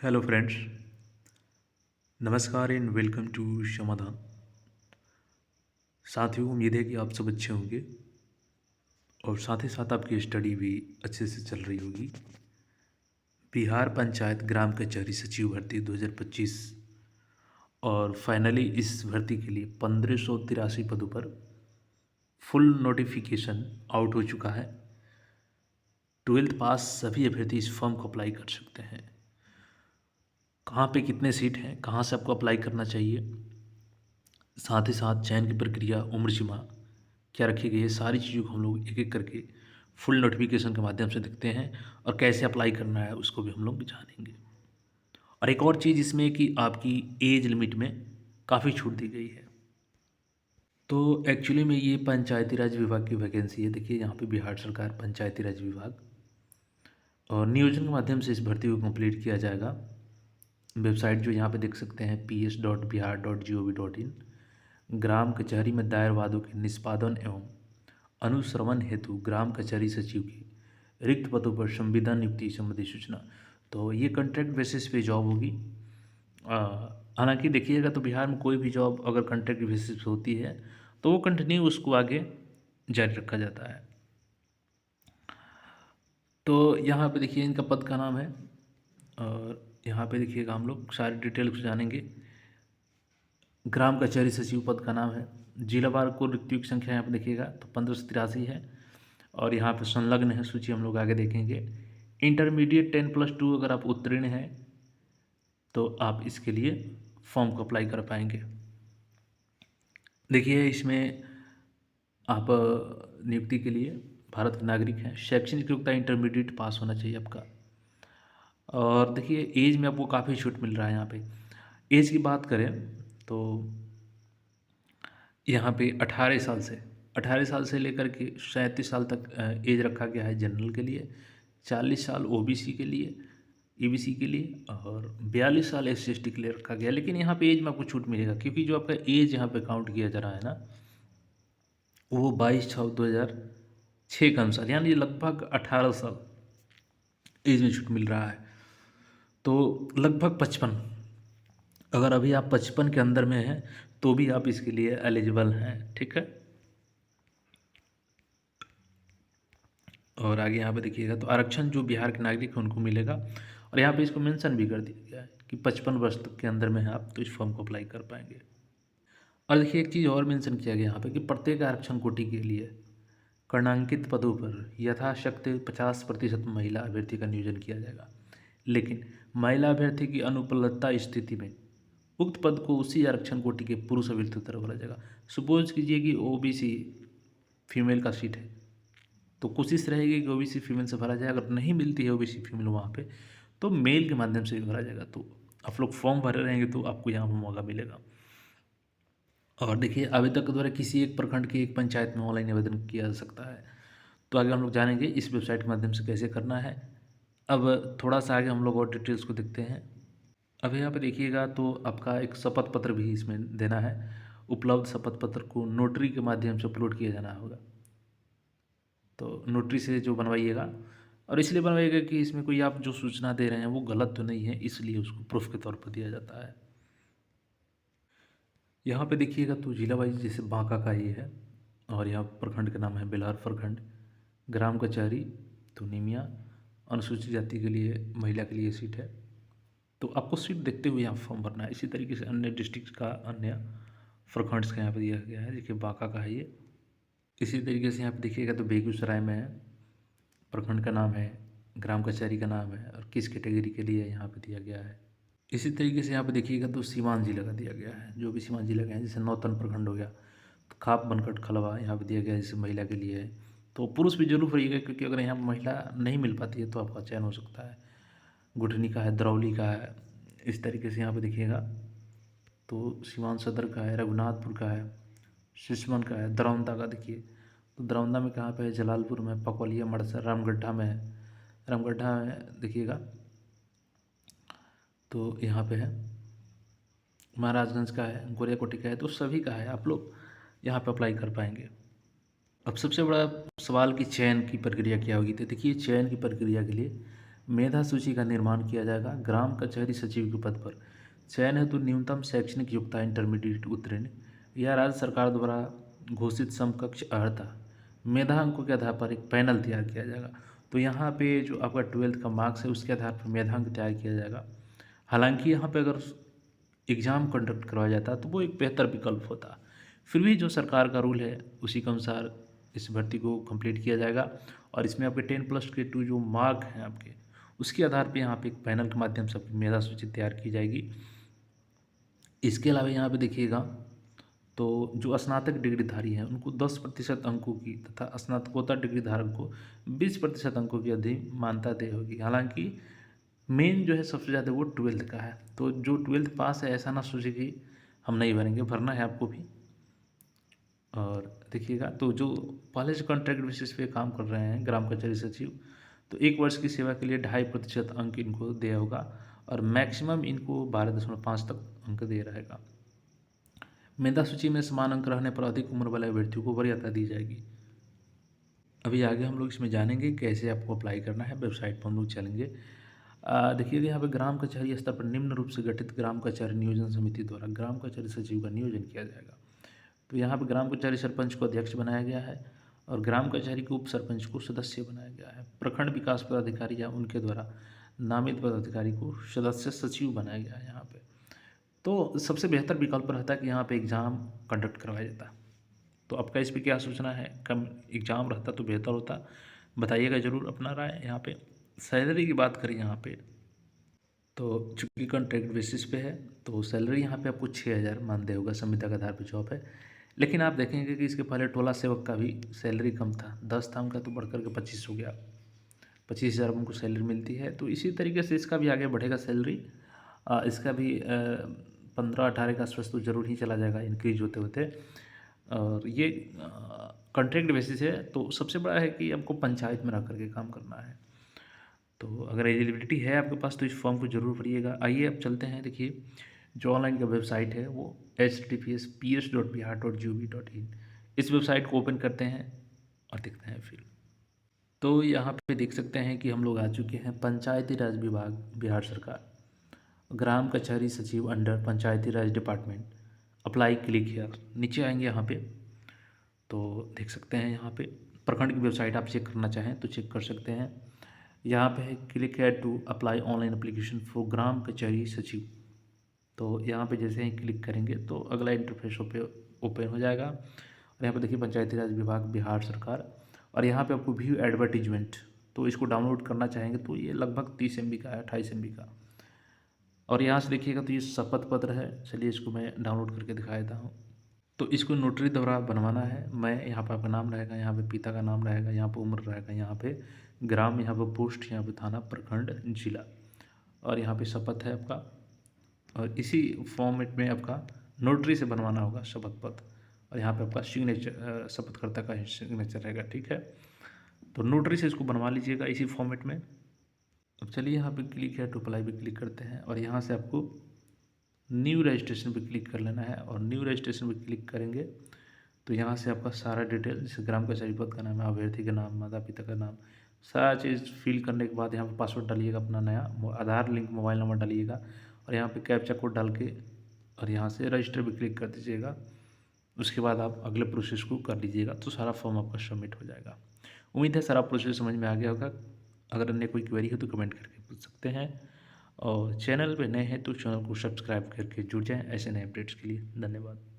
Hello friends, नमस्कार and welcome to समाधान। साथियों, उम्मीद है कि आप सब अच्छे होंगे और साथ ही साथ आपकी स्टडी भी अच्छे से चल रही होगी। बिहार पंचायत ग्राम कचहरी सचिव भर्ती 2025 और फाइनली इस भर्ती के लिए 1583 पदों पर फुल नोटिफिकेशन आउट हो चुका है। 12th पास सभी अभ्यर्थी इस फॉर्म को अप्लाई कर सकते हैं। कहाँ पे कितने सीट हैं, कहाँ से आपको अप्लाई करना चाहिए, साथ ही साथ चयन की प्रक्रिया, उम्र सीमा क्या रखी गई है, सारी चीज़ों को हम लोग एक एक करके फुल नोटिफिकेशन के माध्यम से देखते हैं और कैसे अप्लाई करना है उसको भी हम लोग जानेंगे। और एक और चीज़ इसमें कि आपकी एज लिमिट में काफ़ी छूट दी गई है। तो एक्चुअली में ये पंचायती राज विभाग की वैकेंसी है। देखिए यहाँ पे बिहार सरकार पंचायती राज विभाग और नियोजन के माध्यम से इस भर्ती को कंप्लीट किया जाएगा। वेबसाइट जो यहाँ पे देख सकते हैं ps.bihar.gov.in। ग्राम कचहरी में दायर वादों के निष्पादन एवं अनुश्रवण हेतु ग्राम कचहरी सचिव की रिक्त पदों पर संविदा नियुक्ति संबंधी सूचना। तो ये कॉन्ट्रैक्ट बेसिस पे जॉब होगी। हालांकि देखिएगा तो बिहार में कोई भी जॉब अगर कॉन्ट्रैक्ट बेसिस पे होती है तो वो कंटिन्यू उसको आगे जारी रखा जाता है। तो यहाँ पे देखिए इनका पद का नाम है और यहाँ पे देखिएगा हम लोग सारी डिटेल्स जानेंगे। ग्राम कचहरी सचिव पद का नाम है। जिलावार कुल रिक्तियों की संख्या यहाँ पे देखिएगा तो 1583 है और यहाँ पे संलग्न है सूची, हम लोग आगे देखेंगे। इंटरमीडिएट 10+2 अगर आप उत्तीर्ण हैं तो आप इसके लिए फॉर्म को अप्लाई कर पाएंगे। देखिए इसमें आप नियुक्ति के लिए भारत के नागरिक हैं, शैक्षणिक योग्यता इंटरमीडिएट पास होना चाहिए आपका। और देखिए एज में आपको काफ़ी छूट मिल रहा है। यहाँ पे एज की बात करें तो यहाँ पे 18 साल से लेकर के 37 साल तक एज रखा गया है जनरल के लिए, 40 साल ओबीसी के लिए, ईबीसी के लिए और 42 साल SC/ST के लिए रखा गया है। लेकिन यहाँ पे एज में आपको छूट मिलेगा क्योंकि जो आपका एज यहाँ पे काउंट किया जा रहा है ना, वो 22/6/2006 के अनुसार, यानी लगभग 18 साल एज में छूट मिल रहा है। तो लगभग 55, अगर अभी आप 55 के अंदर में हैं तो भी आप इसके लिए एलिजिबल हैं, ठीक है। और आगे यहाँ पे देखिएगा तो आरक्षण जो बिहार के नागरिक हैं उनको मिलेगा और यहाँ पे इसको मेंशन भी कर दिया गया है कि 55 वर्ष तक के अंदर में है आप तो इस फॉर्म को अप्लाई कर पाएंगे। और देखिए एक चीज़ और मेंशन किया गया यहाँ पे कि प्रत्येक आरक्षण कोटि के लिए कर्णांकित पदों पर यथाशक्ति 50% महिला अभ्यर्थी का नियोजन किया जाएगा। लेकिन महिला अभ्यर्थी की अनुपलब्धता स्थिति में उक्त पद को उसी आरक्षण कोटि के पुरुष अभ्यर्थी की तरफ भरा जाएगा। सपोज कीजिए कि ओबीसी फीमेल का सीट है तो कोशिश रहेगी कि ओबीसी फीमेल से भरा जाए। अगर नहीं मिलती है ओबीसी फीमेल वहाँ पे तो मेल के माध्यम से भी भरा जाएगा। तो आप लोग फॉर्म भरे रहेंगे तो आपको यहाँ पर मौका मिलेगा। और देखिए आवेदक के द्वारा किसी एक प्रखंड की एक पंचायत में ऑनलाइन आवेदन किया जा सकता है। तो आगे हम लोग जानेंगे इस वेबसाइट के माध्यम से कैसे करना है। अब थोड़ा सा आगे हम लोग और डिटेल्स को देखते हैं। अब यहाँ पे देखिएगा तो आपका एक शपथ पत्र भी इसमें देना है। उपलब्ध शपथ पत्र को नोटरी के माध्यम से अपलोड किया जाना होगा। तो नोटरी से जो बनवाइएगा, और इसलिए बनवाइएगा कि इसमें कोई आप जो सूचना दे रहे हैं वो गलत तो नहीं है, इसलिए उसको प्रूफ के तौर पर दिया जाता है। यहाँ पे देखिएगा तो जिला वाइज जैसे बांका का ये है और यहाँ प्रखंड का नाम है बेलार प्रखंड। ग्राम कचहरी तो निमिया, अनुसूचित जाति के लिए महिला के लिए सीट है। तो आपको सीट देखते हुए यहाँ फॉर्म भरना है। इसी तरीके से अन्य डिस्ट्रिक्ट का, अन्य प्रखंड्स का यहाँ पे दिया गया है। देखिए बांका का है ये। इसी तरीके से यहाँ पे देखिएगा तो बेगूसराय में है, प्रखंड का नाम है, ग्राम कचहरी का नाम है और किस कैटेगरी के लिए यहाँ पे दिया गया है। इसी तरीके से यहाँ पे देखिएगा तो सीवान जिला का दिया गया है। जो भी सीवान जिला का है, जैसे नौतन प्रखंड हो गया, तो खाप बनकट खलवा यहाँ पे दिया गया है, जैसे महिला के लिए है। तो पुरुष भी जरूर रहिएगा क्योंकि अगर यहाँ महिला नहीं मिल पाती है तो आपका चयन हो सकता है। गुठनी का है, दरौली का है। इस तरीके से यहाँ पे देखिएगा तो सीवान सदर का है, रघुनाथपुर का है, सिसवन का है, दरौंदा का देखिए तो दरौंदा में कहाँ पे है, जलालपुर में, पकौलिया, मड़सर, रामगढ़ा में है। रामगढ़ा में देखिएगा तो यहाँ पे है, महाराजगंज का है, गोरियाकोटी का है। तो सभी का है, आप लोग यहाँ पे अप्लाई कर पाएंगे। अब सबसे बड़ा सवाल कि चयन की प्रक्रिया क्या होगी। तो देखिए चयन की प्रक्रिया के लिए मेधा सूची का निर्माण किया जाएगा। ग्राम कचहरी सचिव के पद पर चयन हेतु न्यूनतम शैक्षणिक योग्यता इंटरमीडिएट उत्तीर्ण या राज्य सरकार द्वारा घोषित समकक्ष अर्हता मेधा अंकों के आधार पर एक पैनल तैयार किया जाएगा। तो यहाँ पे जो आपका 12th का मार्क्स है उसके आधार पर मेधांक तैयार किया जाएगा। हालांकि यहाँ पे अगर एग्ज़ाम कंडक्ट करवाया जाता तो वो एक बेहतर विकल्प होता। फिर भी जो सरकार का रूल है उसी के अनुसार इस भर्ती को कंप्लीट किया जाएगा और इसमें आपके 10+2 जो मार्क हैं आपके उसके आधार पे यहाँ पे एक पैनल के माध्यम से आपकी मेधा सूची तैयार की जाएगी। इसके अलावा यहाँ पे देखिएगा तो जो स्नातक डिग्रीधारी हैं उनको 10% अंकों की तथा स्नातकोत्तर डिग्री धारक को 20% अंकों की अधिमानता तय होगी। हालांकि मेन जो है सबसे ज़्यादा वो 12th का है। तो जो 12th पास है ऐसा ना सोचे कि हम नहीं भरेंगे, भरना है आपको भी। और देखिएगा तो जो पहले से कॉन्ट्रैक्ट बेसिस पे काम कर रहे हैं ग्राम कचहरी सचिव, तो 1 वर्ष की सेवा के लिए 2.5% अंक इनको दिया होगा और मैक्सिमम इनको 12.5 तक अंक दे रहेगा। मेधा सूची में समान अंक रहने पर अधिक उम्र वाले अभ्यर्थियों को वरीयता दी जाएगी। अभी आगे हम लोग इसमें जानेंगे कैसे आपको अप्लाई करना है, वेबसाइट पर हम लोग चलेंगे। देखिएगा यहाँ पे ग्राम कचहरी स्तर पर निम्न रूप से गठित ग्राम कचहरी नियोजन समिति द्वारा ग्राम कचहरी सचिव का नियोजन किया जाएगा। तो यहाँ पे ग्राम कचहरी सरपंच को अध्यक्ष बनाया गया है और ग्राम कचहरी के उप सरपंच को सदस्य बनाया गया है। प्रखंड विकास पदाधिकारी या उनके द्वारा नामित पदाधिकारी को सदस्य सचिव बनाया गया है। यहाँ पे तो सबसे बेहतर विकल्प रहता है कि यहाँ पे एग्ज़ाम कंडक्ट करवाया जाता। तो आपका इस पर क्या सूचना है? कम एग्ज़ाम रहता तो बेहतर होता, बताइएगा ज़रूर अपना राय। यहाँ पे सैलरी की बात करें यहाँ पे तो चूँकि कॉन्ट्रैक्ट बेसिस पे है तो सैलरी यहाँ पे आपको 6,000 मानदेय होगा, संविदा के आधार पर जॉब है। लेकिन आप देखेंगे कि इसके पहले टोला सेवक का भी सैलरी कम था, 10 था उनका, तो बढ़कर के 25 हो गया। 25,000 उनको सैलरी मिलती है। तो इसी तरीके से इसका भी आगे बढ़ेगा सैलरी। इसका भी 15-18 के आसपास तो जरूर ही चला जाएगा इंक्रीज होते होते। और ये कॉन्ट्रैक्ट बेसिस है। तो सबसे बड़ा है कि आपको पंचायत में रह करके काम करना है। तो अगर एलिजिबिलिटी है आपके पास तो इस फॉर्म को जरूर भरिएगा। आइए अब चलते हैं। देखिए जो ऑनलाइन का वेबसाइट है वो https://ps.bihar.gov.in इस वेबसाइट को ओपन करते हैं और देखते हैं फिर। तो यहाँ पे देख सकते हैं कि हम लोग आ चुके हैं पंचायती राज विभाग बिहार सरकार, ग्राम कचहरी सचिव under Panchayati Raj department, apply click here. नीचे आएंगे यहाँ पे तो देख सकते हैं यहाँ पे प्रखंड की वेबसाइट आप चेक करना चाहें तो चेक कर सकते हैं। यहाँ पे है click here to apply online application for ग्राम कचहरी सचिव। तो यहाँ पे जैसे ही क्लिक करेंगे तो अगला इंटरफेस ओपन हो जाएगा और यहाँ पे देखिए पंचायती राज विभाग बिहार सरकार और यहाँ पे आपको व्यू एडवर्टीजमेंट, तो इसको डाउनलोड करना चाहेंगे तो ये लगभग 30 MB का है, 28 MB का। और यहाँ से देखिएगा तो ये शपथ पत्र है। चलिए इसको मैं डाउनलोड करके दिखा देता हूँ। तो इसको नोटरी द्वारा बनवाना है। मैं यहाँ पर आपका नाम रहेगा, यहाँ पे पिता का नाम रहेगा, यहाँ पे उम्र रहेगा, यहाँ पे ग्राम, यहाँ पे पोस्ट, यहाँ पे थाना, प्रखंड, जिला और यहाँ पे शपथ है आपका। और इसी फॉर्मेट में आपका नोटरी से बनवाना होगा शपथ पत्र और यहाँ पे आपका सिग्नेचर, शपथकर्ता का सिग्नेचर रहेगा। ठीक है, तो नोटरी से इसको बनवा लीजिएगा इसी फॉर्मेट में। अब चलिए यहाँ पे क्लिक है टू अप्लाई पे क्लिक करते हैं और यहाँ से आपको न्यू रजिस्ट्रेशन पे क्लिक कर लेना है और न्यू रजिस्ट्रेशन पे क्लिक करेंगे तो यहाँ से आपका सारा डिटेल, जैसे ग्राम कचहरी पद का नाम है, अभ्यर्थी का नाम, माता पिता का नाम, सारा चीज़ फिल करने के बाद यहाँ पे पासवर्ड डालिएगा अपना नया, आधार लिंक मोबाइल नंबर डालिएगा और यहाँ पे कैप्चा कोड डाल के और यहाँ से रजिस्टर पे क्लिक कर दीजिएगा। उसके बाद आप अगले प्रोसेस को कर लीजिएगा तो सारा फॉर्म आपका सबमिट हो जाएगा। उम्मीद है सारा प्रोसेस समझ में आ गया होगा। अगर अन्य कोई क्वेरी हो तो कमेंट करके पूछ सकते हैं और चैनल पे नए हैं तो चैनल को सब्सक्राइब करके जुड़ जाएं ऐसे नए अपडेट्स के लिए। धन्यवाद।